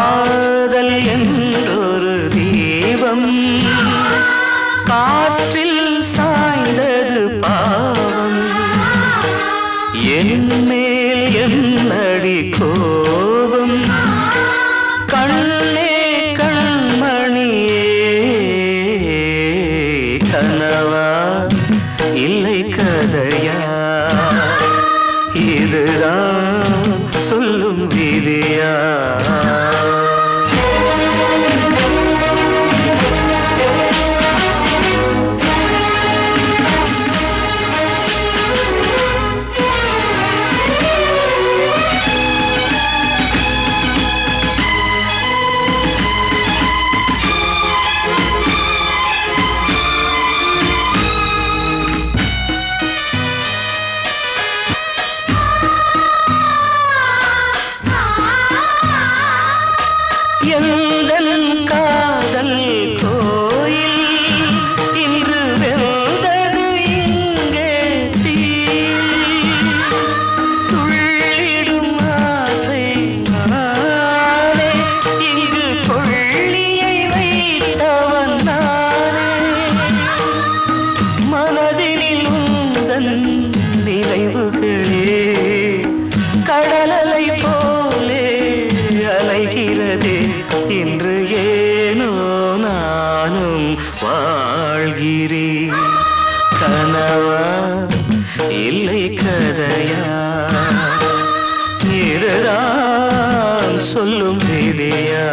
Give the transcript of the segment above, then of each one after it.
காதல் என்றொரு தீபம் காற்றில் சாய்ந்தது பாவம் என் மேல் என்னடி கோபம் கண்ணே கண்மணியே கனவா இல்லை கதையா இதுதான் சொல்லும் விதியா எந்தன் காதல் கோயில் இன்று வெந்தது இங்கே தீ துள்ளிடும் ஆசை நானே இங்கு கொள்ளியை வைத்தவன் நானே மனதினில் உந்தன் நினைவுகளே கடலலை போலே அலைகிறதே இன்று ஏனோ நானும் வாழ்கிறேன் கனவா இல்லை கதையா இதுதான் சொல்லும் விதியா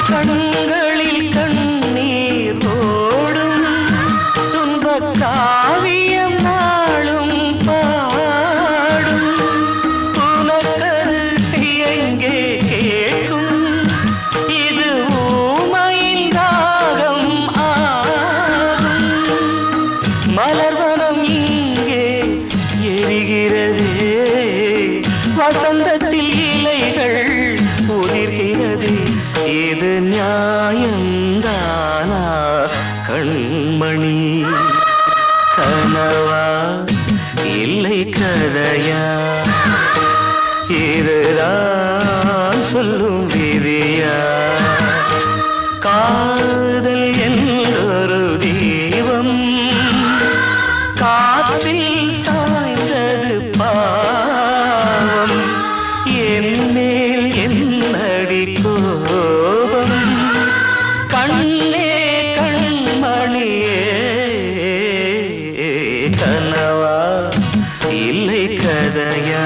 கண்களில் கண்ணீர் ஓடும் துன்பக் காவியம் நாளும் பாடும் உனக்கது எங்கே கேட்கும் இது ஊமையின் ராகம் ஆகும் மலர்வனம் இங்கே எரிகிறதே வசந்தத்தில் இலைகள் உதிர்கிறது இது நியாயந்தானா கண்மணி கனவா இல்லை கதையா இதுதான் சொல்லும் விதியா காதல் என்றொரு தீபம் காற்றில் சாய்ந்தது பாவம் என் மேல் என்னடி கோபம் கண்ணே கண்மணியே கனவா இல்லை கதையா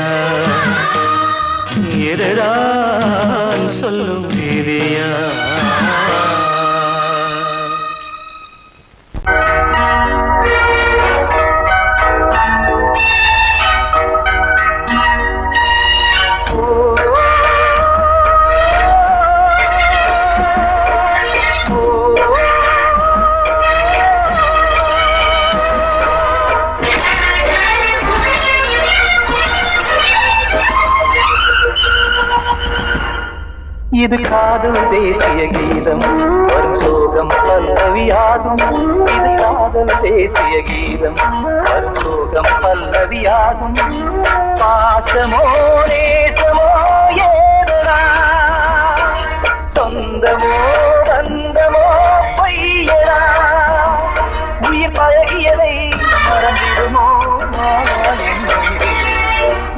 இதுதான் சொல்லும் விதியா இது காதல் தேசிய கீதம் வரும் சோகம் பல்லவியாகும் இது காதல் தேசிய கீதம் வரும் சோகம் பல்லவியாகும் பாசமோ நேசமோ ஏதனா சொந்தமோ பந்தமோ பொய்யனா உயிர் பழகியதை மறந்திடுமோ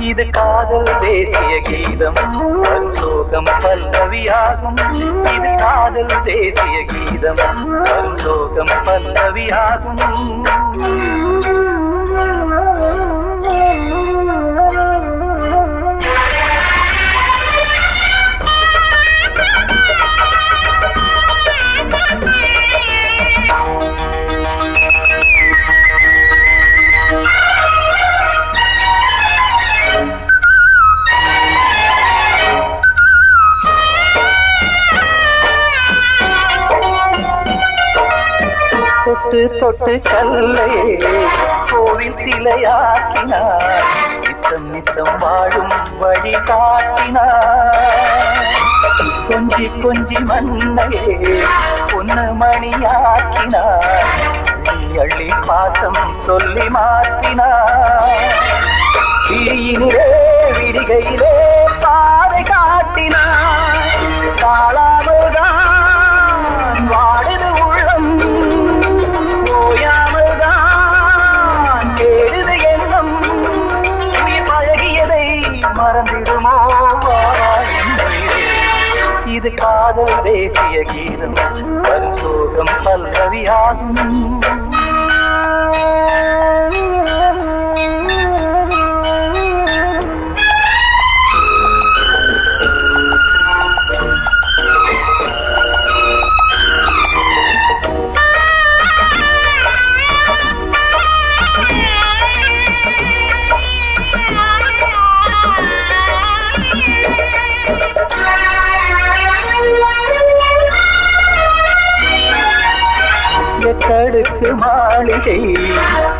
இது காதல் தேசிய கீதம் வரும் சோகம் பல்லவியாகும் இது காதல் தேசிய கீதம் வரும் சோகம் பல்லவியாகும் தொட்டு தொட்டு கல்லை கோவில் சிலையாக்கினார் உலகம் வாழும் வழி காட்டினார். கொஞ்சி கொஞ்சி மண்ணையே பொன்னு மணியாக்கினார். அள்ளி பாசம் சொல்லி மாற்றினார். விழியினிலே விடிகையிலே பாதை காட்டினார். காளாமல்தான் வாடுது உள்ளம், ஓயாமல்தான் கேடுது எண்ணம். உயிர் பழகியதை மறந்திடுமோ இது காதல் தேசிய கீதம். வரும் சோகம் பல்லவியாகும். எத்தடுக்கு மாளிகை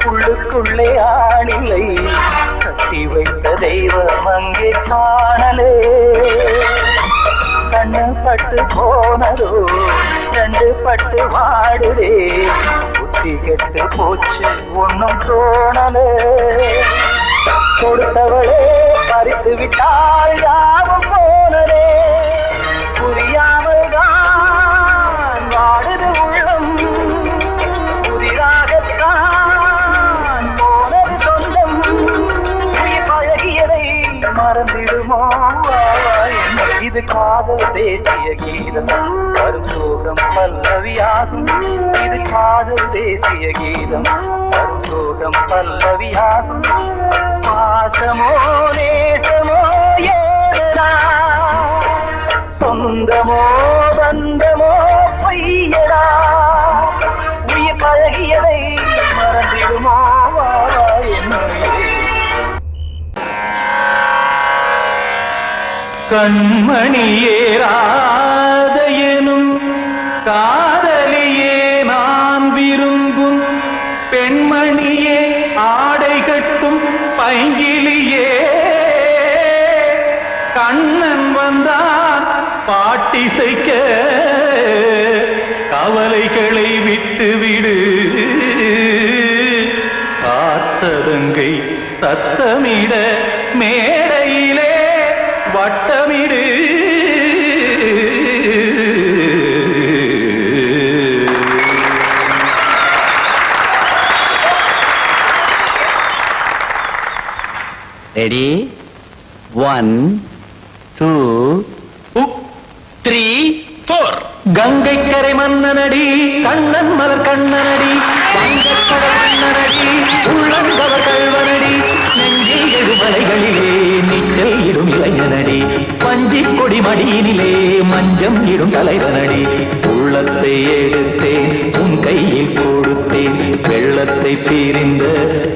உள்ளுக்குள்ளே ஆளிலை, கட்டி வைத்த தெய்வம் அங்கே காணலே. கண்ணு பட்டு போனதோ ரெண்டு பட்டு வாடுதே, புத்தி கெட்டு போச்சு ஒன்னும் தோணலே. கொடுத்தவளே பறித்து விட்டால் யாவும் போனதே. புரியாமல் தான் வாடுது உள்ளம், புதிராகத்தான் போனது சொந்தம். உயிர் பழகியதை மறந்திடுமோ இது காதல் தேசிய கீதம். வரும் சோகம் பல்லவியாகும். இது காதல் தேசிய கீதம். வரும் சோகம் பல்லவியாகும். பாசமோ நேசமோ ஏதனா, சொந்தமோ பந்தமோ பொய்யடா. உயிர் பழகியதை மறந்திடுமோ கண்மணியேராத எனும் காதலியே நான் விரும்பும் பெண்மணியே, ஆடை கட்டும் பைங்கிலியே. கண்ணன் வந்தான் பாட்டிசைக்க, கவலைகளை விட்டுவிடு. ஆசதங்கை சத்தமிட மேடையிலே வட்டமிடு. ரெடி? 1 2 3 4. கங்கை கரை மன்னனடி, கண்ணன் மலர் கண்ணனடி, வங்கக்கடல் மன்னனடி, உள்ளங்கவர் கல்வனடி. நெஞ்சில் எழுமலைகளிலே நீச்சல் இடும் இளைஞனடி, பஞ்சி கொடி மடியினிலே மஞ்சம் இடும் தலைவனடி. உள்ளத்தை எடுத்தேன் உன் கையில் கொடுத்தேன், வெள்ளத்தை தீரிந்த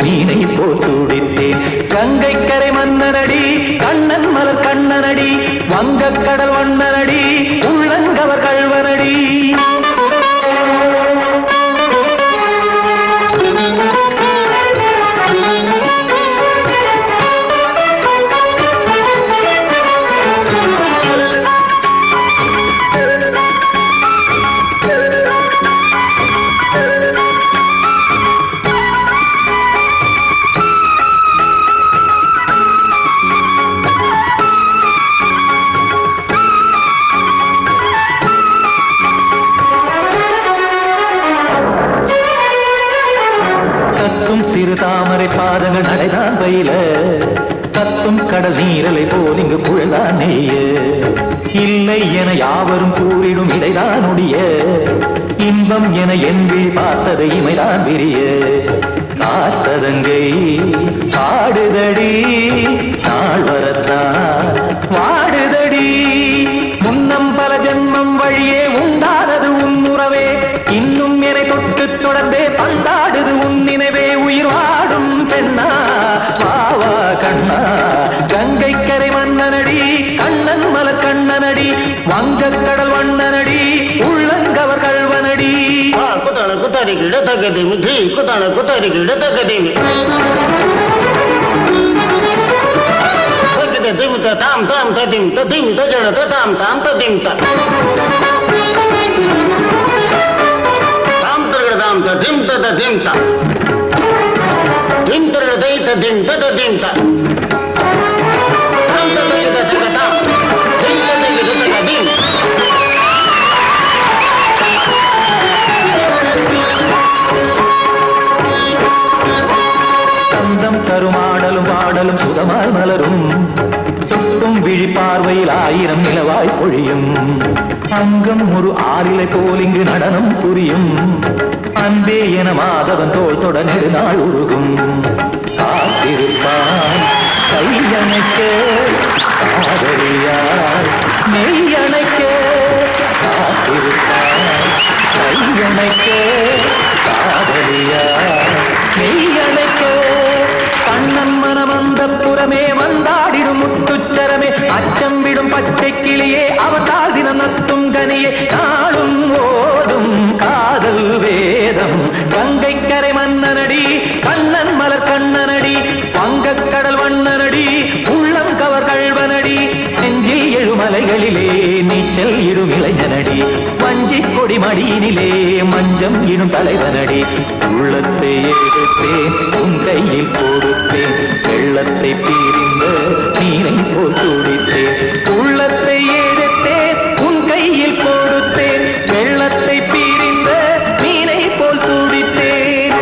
மீனை போல் துடித்தேன். கங்கை கரை மன்னனடி, கண்ணன் மலர் கண்ணனடி, வங்கக்கடல் வண்ணனடி, உள்ளங்கவர் கல்வனடி. சிறு தாமரை பாதங்கள் நடைதான் பயில, கத்தும் கடல் நீரலை போல் இங்கு குழல்தான் நெய்ய. இல்லை என யாவரும் கூறிடும் இடைதான் உடைய, இன்பம் என என்பி பார்த்தது இமைதான் விரிய. காசதங்கை பாடுதடி நாள் வரத்தான் வாடுதடி. முன்னம் பல ஜென்மம் வழியே உண்டானது உன் உறவே, இன்னும் என்னை தொட்டு தொடர்ந்தே பந்தாடுது உன் நினைவே. உயிர் வாடும் பெண்ணா வாவா கண்ணா, கங்கை கரை மன்னனடி, கண்ணன் மலர் கண்ணனடி, வங்கக்கடல் வண்ணனடி, உள்ளங்கவர் கல்வனடி. குத்தான குத்தாரி கிட தக்கதேமி, குத்தான குத்தாரி கிட தக்கதேமி. த தாம் தாம் ததிம் ததிம் தஜட த தாம் தாம் ததிம் த தாம் தரகட தாம் ததிம் த ததிம் த திம் தரகட தை ததிம் த ததிம் த தாம் தரகட தக தாம் தை தக ததிம் சந்தம் தருமாடலும் பாடலும் சுகமாய் மலரும் சுட்டும் விழிப்பார்வையில் 1000 நிலவாய் பொழியும் அங்கம் ஒரு ஆறிலை போல் இங்கு நடனம் புரியும் அன்பே என மாதவன் தோள் தொட நெடுநாள் உருகும் காத்திருப்பான் கையணைக்க காதலியார் மெய்யணைக்க காத்திருப்பான் கையணைக்க காதலியார் மெய்யணைக்க கண்ணன் மனமந்த புறமே வந்தாடிடும் முத்துச்சரமே அச்சம் விடும் பச்சை கிளியே அவதால் தினம் நத்தும் கனியே நாளும் ஓதும் காதல் வேதம் கங்கை கரை மன்னனடி கண்ணன் மலர் கண்ணனடி வங்கக்கடல் வண்ணனடி உள்ளம் கவர் கழ்வனடி நெஞ்சில் எழுமலைகளிலே நீச்சல் இடும் இளைஞனடி வஞ்சி கொடி மடியினிலே மஞ்சம் இடும் தலைவனடி உள்ளத்தை எடுத்தேன் உன் கையில் கொடுத்தேன் வெள்ளத்தை பிரிந்த நீரை போல் துடித்தேன் உள்ளத்தை எடுத்தேன் உன் கையில் கொடுத்தேன் வெள்ளத்தை பிரிந்த நீரை போல் துடித்தேன்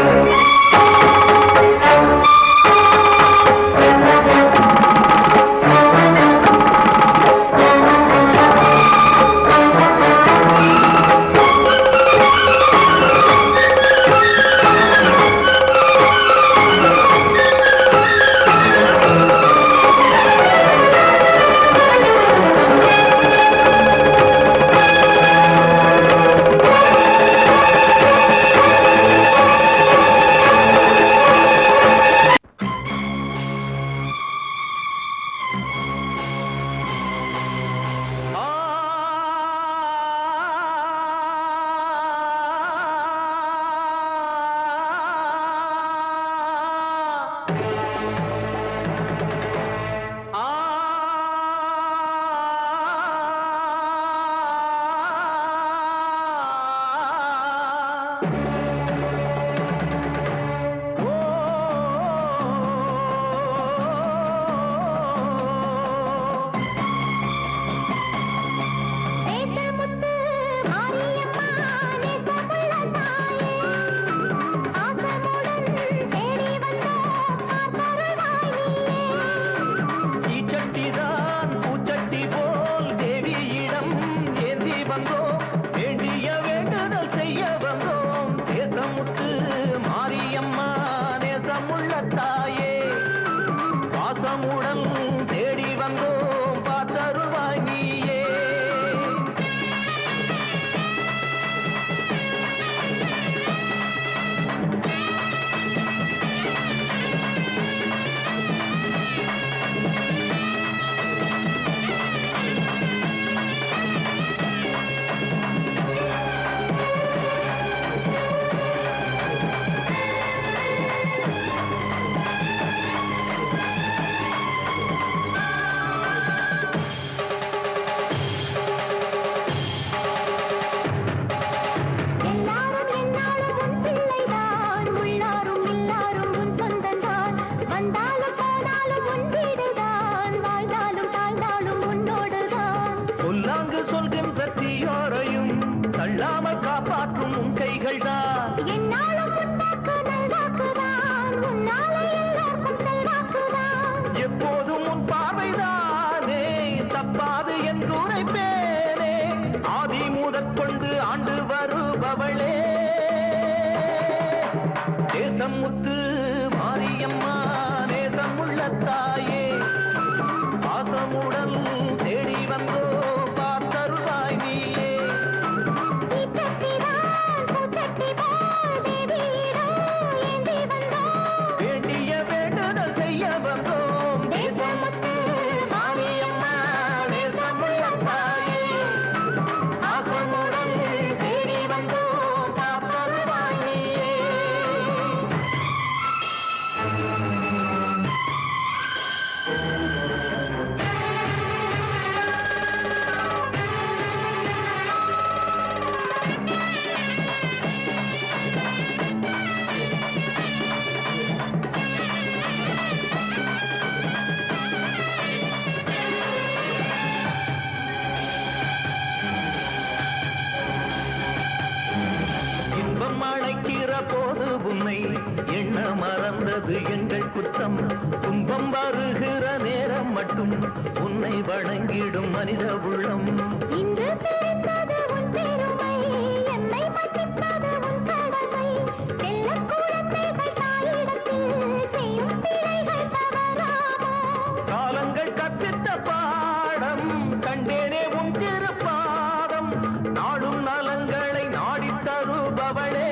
முத்து மாரியம்மா நேசமுள்ள தாயே பாசமுடன் தேடி வந்தோ பார்த்தருளாய் நீயே வேண்டிய வேண்டுதல் செய்ய வந்தோம் நேசமுத்து மாரியம்மா நேசமுள்ள தாயே பாசமுடன் தேடி வந்தோ பார்த்தருளாய் நீயே வந்தது எங்கள் குற்றம் துன்பம் வருகிற நேரம் மட்டும் உன்னை வணங்கிடும் மனித உள்ளம் இன்று பிறந்தது உன் பெருமை என்னை மன்னிப்பது உன் கடமை செல்லக் குழந்தைகள் தாயிடத்தில் செய்யும் பிழைகள் தவறாமோ காலங்கள் கற்பித்த பாடம் கண்டேனே உன் திருப்பாதம் நாடும் நலங்களை நாடித் தருபவளே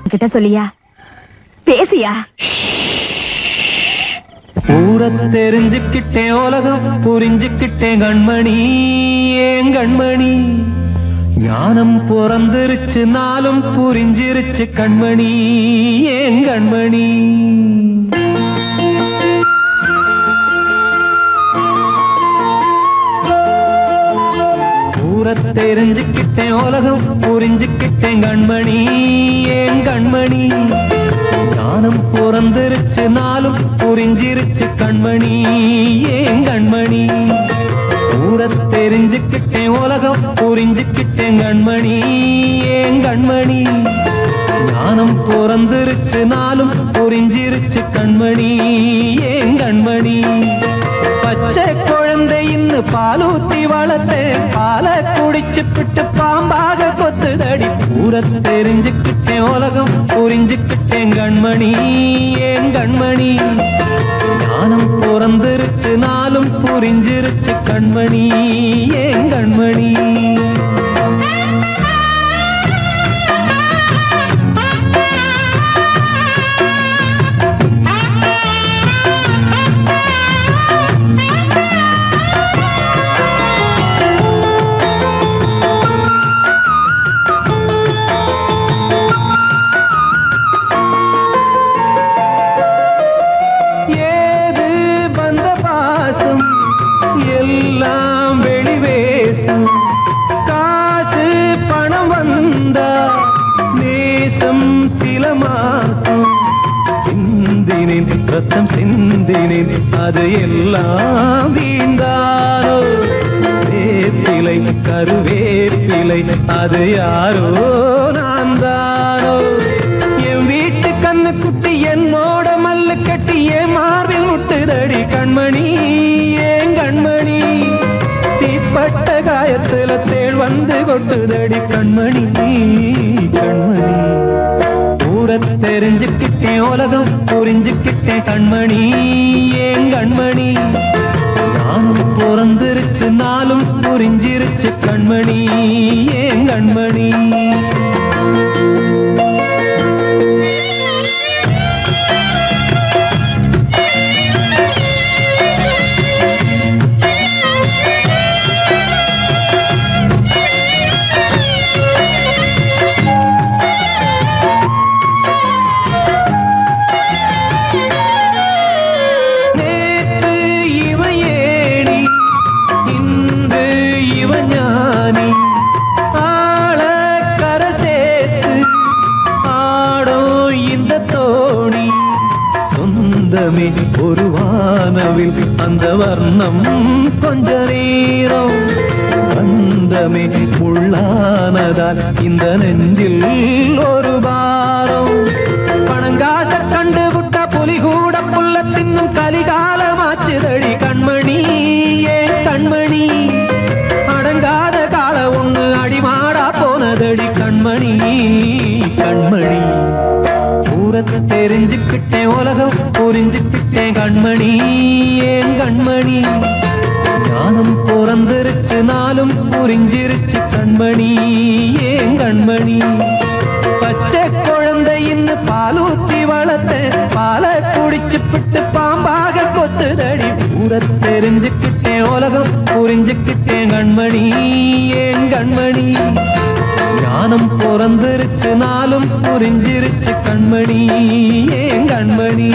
அவகிட்ட சொல்லியா, பேசியா? ஊர தெரிஞ்சுக்கிட்டேன், உலகம் புரிஞ்சுக்கிட்டேன் கண்மணி, ஏன் கண்மணி. ஞானம் பிறந்திருச்சு, நாளும் புரிஞ்சிருச்சு கண்மணி, ஏன் கண்மணி. ஊர தெரிஞ்சுக்கிட்டேன், உலகம் புரிஞ்சுக்கிட்டேன் கண்மணி, ஏன் கண்மணி. ஞானம் பிறந்திருச்சு, நாளும் புரிஞ்சிருச்சு கண்மணி, ஏன் கண்மணி. ஊர தெரிஞ்சுக்கிட்டேன், உலகம் புரிஞ்சுக்கிட்டேன் கண்மணி, ஏன் கண்மணி. ஞானம் பிறந்திருச்சு, நாளும் புரிஞ்சிருச்சு கண்மணி, ஏன் கண்மணி. பச்சை குழந்தை இன்னும் பாலூத்தி வளர்த்தேன், பாலை குடிச்சு பிட்டு பாம்பாக கொத்துதடி. ஊர தெரிஞ்சுக்கிட்டேன், உலகம் புரிஞ்சுக்கிட்டேன் கண்மணி, ஏன் கண்மணி. ஞானம் பிறந்திருச்சு, நாளும் புரிஞ்சிருச்சு கண்மணி, ஏன் கண்மணி. எல்லாம் வெளிவேசம், காசு பணம் வந்தா நேசம் சில மாசம். சிந்தினேன் ரத்தம் சிந்தினேன், அது எல்லாம் வீண்டாரோ. வேப்பிலை கருவேப்பிலை, அது யாரோ நான் தானோ. என் வீட்டு கண்ணு குட்டி என்னோட மல்லு கட்டி என் மார்பில் முட்டுதடி கண்மணி, ஏன் கண்மணி. தீப்பட்ட காயத்துல தேள் வந்து கொட்டுதடி கண்மணி, கண்மணி. ஊர தெரிஞ்சுக்கிட்டேன், உலகம் புரிஞ்சுக்கிட்டேன் கண்மணி, ஏன் கண்மணி. ஞானம் பிறந்திருச்சு, நாளும் புரிஞ்சிருச்சு கண்மணி, ஏன் கண்மணி. ஒரு வானவில் அந்த வர்ணம் கொஞ்ச நேரம் பந்தமே உள்ளானதால் இந்த நெஞ்சில் ஒரு பாரம். பணங்காச கண்டு விட்ட புலி கூட புல்ல தின்னும் கலிகாலமாச்சுதடி கண்மணி, ஏன் கண்மணி. அடங்காத கால ஒண்ணு அடிமாடா போனதடி கண்மணி, கண்மணி. ஊரத்தை தெரிஞ்சுக்கிட்டேன், உலகம் புரிஞ்சுக்கிட்டேன் கண்மணி, ஏன் கண்மணி. ஞானம் பிறந்திருச்சு, நாளும் புரிஞ்சிருச்சு கண்மணி, ஏன் கண்மணி. பச்சை குழந்தை இன்னும் பாலூத்தி வளர்த்தேன், பாலை குடிச்சு பிட்டு பாம்பாக கொத்துதடி. ஊர தெரிஞ்சுக்கிட்டேன், உலகம் புரிஞ்சுக்கிட்டேன் கண்மணி, ஏன் கண்மணி. ஞானம் பிறந்திருச்சு, நாளும் புரிஞ்சிருச்சு கண்மணி, ஏன் கண்மணி.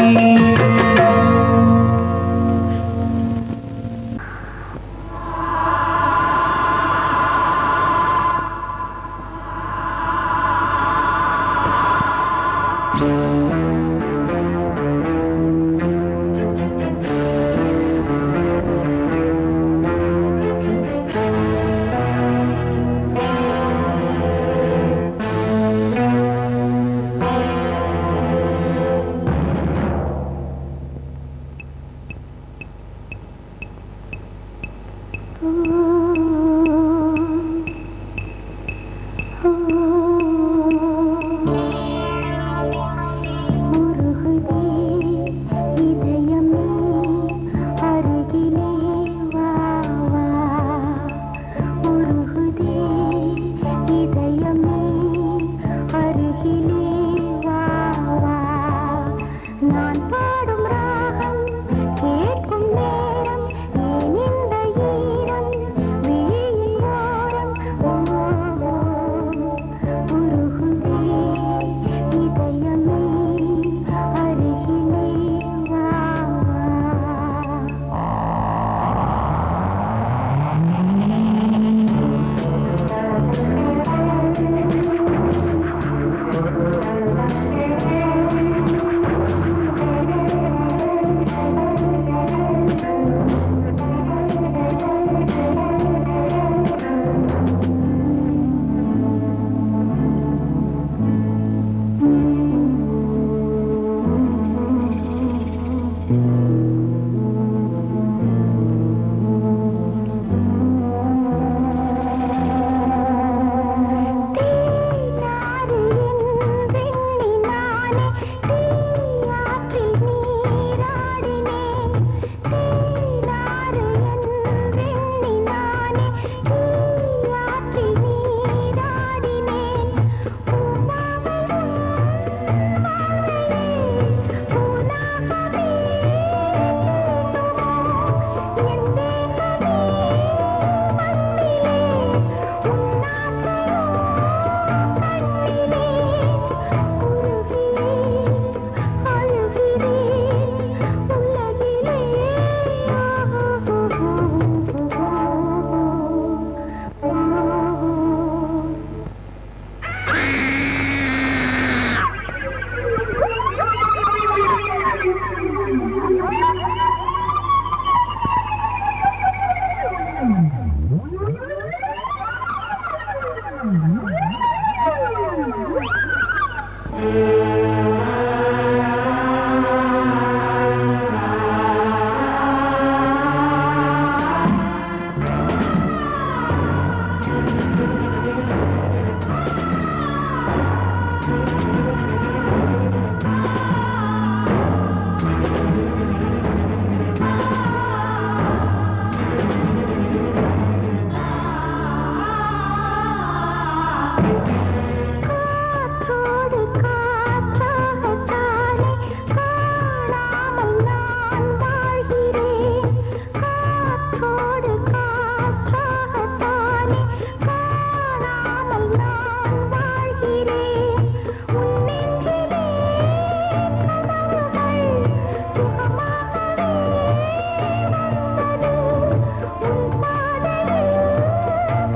காற்றோடு காற்றாகத்தானே காணாமல் நான் வாழ்கிறேன். காற்றோடு காற்றாகத்தானே காணாமல் நான் வாழ்கிறேன். உன் நெஞ்சிலே கனவுகள் சுகமாகவே வந்தது. உன் பாதையில்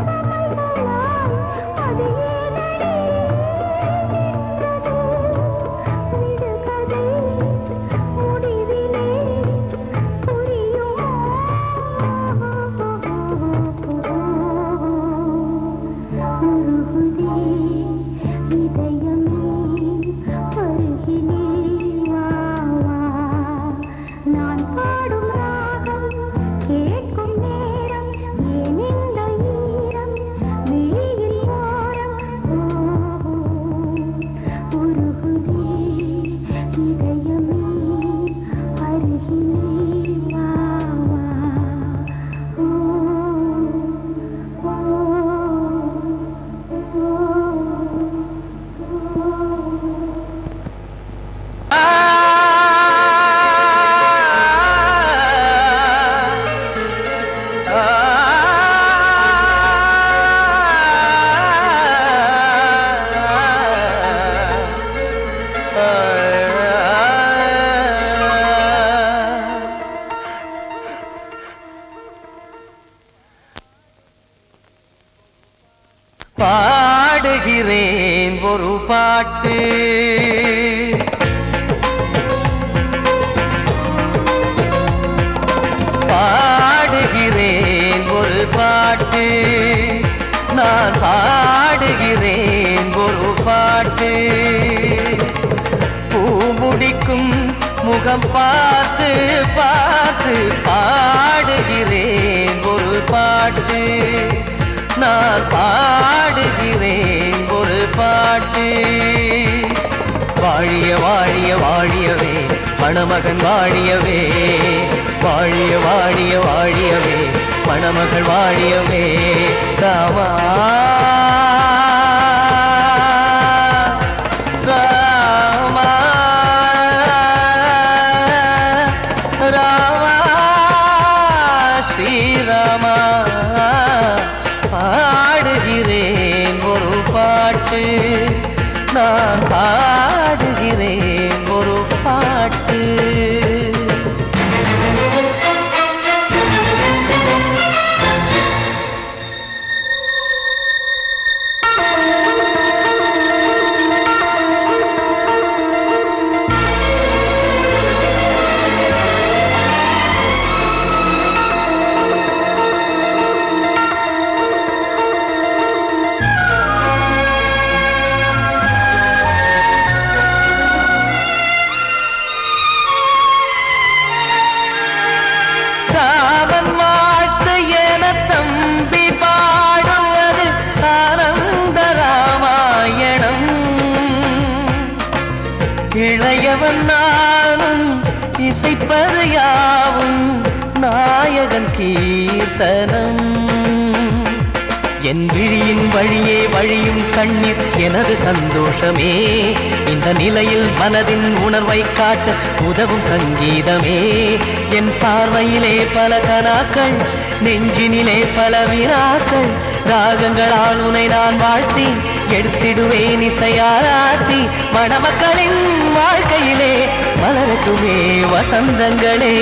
சமைகளாய் அது ஏனடி விடுகதை முடிவிலே உருகுதே இதயமே அருகிலே வா வா. நான் பாடும் ராகம் கேட்கும் நேரம் ஏன் இந்த ஈரம் விழியில் ஓரம் உருகுதே இதயமே அருகிலே வா வா. பாடுகிறேன் ஒரு பாட்டு, பாடுகிறேன் ஒரு பாட்டு, நான் பாடுகிறேன் ஒரு பாட்டு. பூ முடிக்கும் முகம் பார்த்து பார்த்து பாடுகிறேன் ஒரு பாட்டு, நான் பாடுகிறேன் ஒரு பாட்டு. வாழிய வாழிய வாழியவே மணமகன் வாழியவே, வாழிய வாழிய வாழியவே மணமகள் வாழியவே. ராமா ராமா ராமா ஸ்ரீராமா. பாடுகிறேன் ஒரு பாட்டு, நான் பாடுகிறேன் ஒரு பாட்டு. ராமன் வாழ்த்து என தம்பி பாடுவது ஆனந்த ராமாயணம். இளையவன் நானும் இசைப்பது யாவும் நாயகன் கீர்த்தனம். என் விழியின் வழியே வழியும் கண்ணீர் எனது சந்தோஷமே. இந்த நிலையில் மனதின் உணர்வை காட்ட உதவும் சங்கீதமே. என் பார்வையிலே பல கனாக்கள், நெஞ்சினிலே பல வினாக்கள். ராகங்களால் உனை நான் வாழ்த்தி எடுத்திடுவேன் இசையாராத்தி. மணமக்களின் வாழ்க்கையிலே மலரட்டுமே வசந்தங்களே.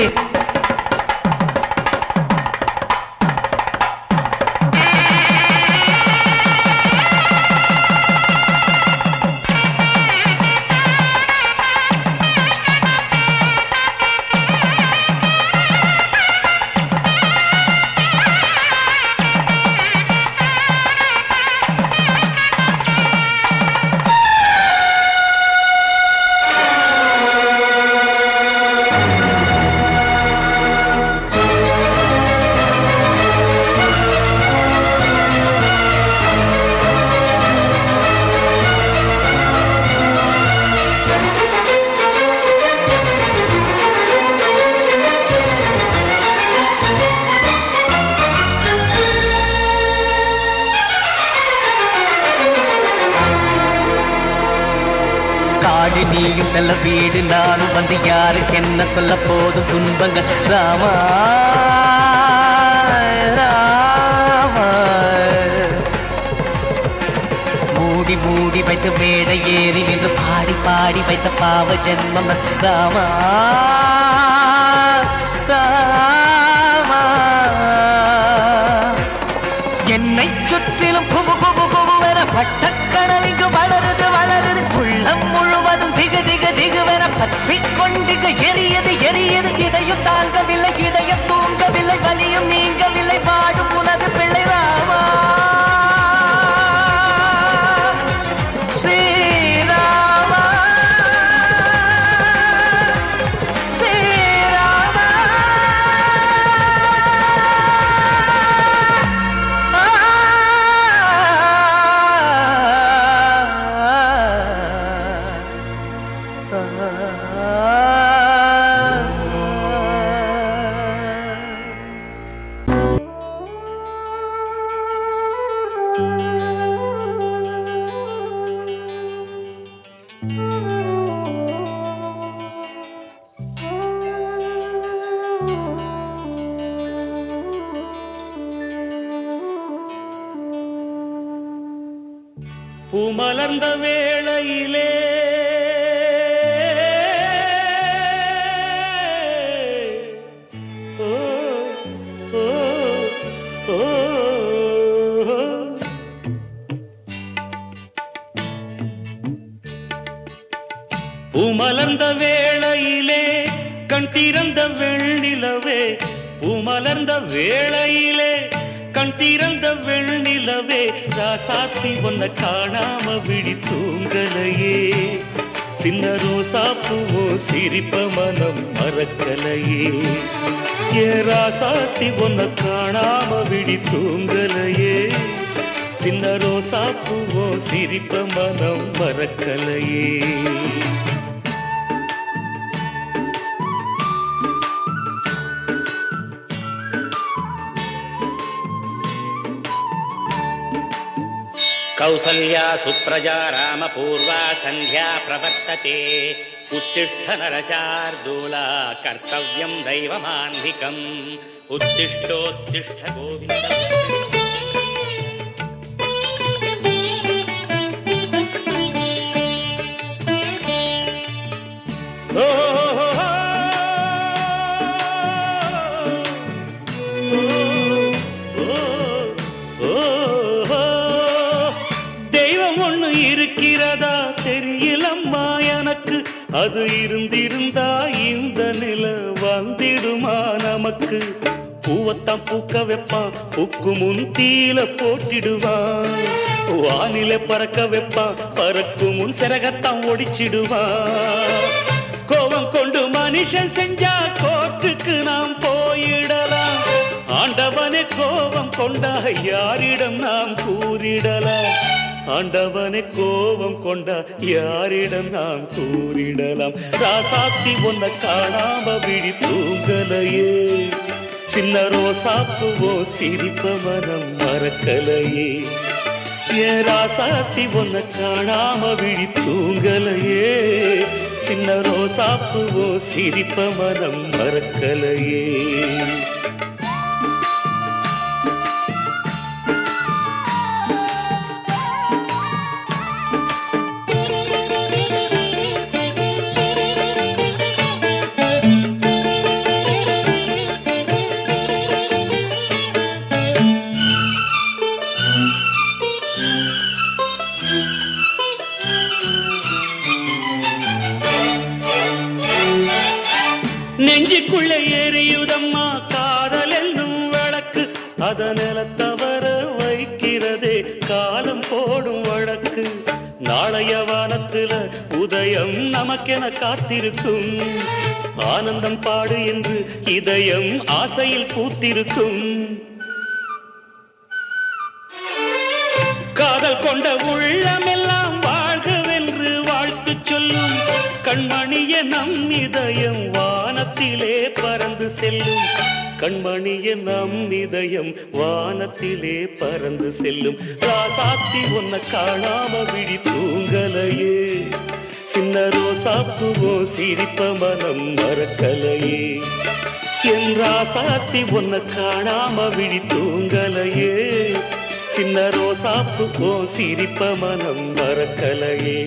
காடு நீயும் செல்ல வீடு நானும் வந்து யாருக்கு என்ன சொல்ல போதும் துன்பங்கள் ராமா ராமா மூடி மூடி வைத்த மேடை ஏறி நின்று பாடி பாடி வைத்த பாவ ஜென்மம் ராமா ராமா என்னை சுற்றிலும் குபு குபு குபுவென பட்டக்கடல் இங்கு வளருது வளருது உள்ளம் முழுவதும் திகு திகு திகுவென பற்றிக் கொண்டு எரியது எரியது இதையும் தாங்கவில்லை இதயம் தூங்கவில்லை வலியும் நீங்கவில்லை பாடும் உனது பிள்ளை ராமா ஸ்ரீராமா ஸ்ரீராமா பூமலர்ந்த வேளையிலே ஓ ஓ ஓ பூமலர்ந்த வேளையிலே கண் திறந்த வெண்ணிலவே பூமலர்ந்த வேளையிலே கண் திறந்த வெண்ணிலவே ராசாத்தி ஒன்ன காணாம விழி தூங்கலையே சின்ன ரோசா பூவோ சிரிப்ப மனம் மறக்கலையே ஏ ராசாத்தி ஒன்ன காணாம விழி தூங்கலையே சின்ன ரோசா பூவோ சிரிப்ப மனம் மறக்கலையே कौसल्या सुप्रजा रामपूर्वा सन्ध्या प्रवर्तते उत्तिष्ठ नरशार्दूला कर्तव्यं दैवमान्धिकम् उत्तिष्ठोत्तिष्ठ गोविन्द இருக்கிறதா தெரியலம்மா எனக்கு அது இருந்திருந்தா இந்த நில வந்திடுமா நமக்கு பூவத்தான் பூக்க வைப்பான் பூக்கு முன் தீல போட்டிடுவான் வானில பறக்க வைப்பான் பறக்கும் முன் சிறகத்தான் ஒடிச்சிடுவான் கோபம் கொண்டு மனுஷன் செஞ்சா கோட்டுக்கு நாம் போயிடலாம் ஆண்டவனே கோபம் கொண்டா யாரிடம் நாம் கூறிடலாம் ஆண்டவனே கோபம் கொண்டா யாரிடம் நாம் கூறிடலாம் ராசாத்தி ஒன்ன காணாம விழி தூங்கலையே சின்ன ரோசாப்புவோ சிரிப்ப மனம் மறக்கலையே ஏ ராசாத்தி ஒன்ன காணாம விழி தூங்கலையே சின்ன ரோசாப்புவோ சிரிப்ப மனம் மறக்கலையே நெஞ்சுக்குள்ளே எரியுதம்மா காதல் என்னும் விளக்கு அத நிலத்தவர வைக்கிறதே காலம் போடும் வழக்கு நாளைய வானத்துல உதயம் நமக்கென காத்திருக்கும் ஆனந்தம் பாடு என்று இதயம் ஆசையில் பூத்திருக்கும் காதல் கொண்ட உள்ளமெல்லாம் வாழ்கவென்று வாழ்த்து சொல்லும் கண்மணிய நம் இதயம் வானத்திலே பறந்து செல்லும் கண்மணிய நம் இதயம் வானத்திலே பறந்து செல்லும் ராசாத்தி உன்னை காணாம விழி தூங்கலையே சின்ன ரோசாப்புவோ சிரிப்ப மனம் மறக்கலையே என் ராசாத்தி உன்னை காணாம விழி தூங்கலையே சின்ன ரோசாப்புவோ சிரிப்ப மனம் மறக்கலையே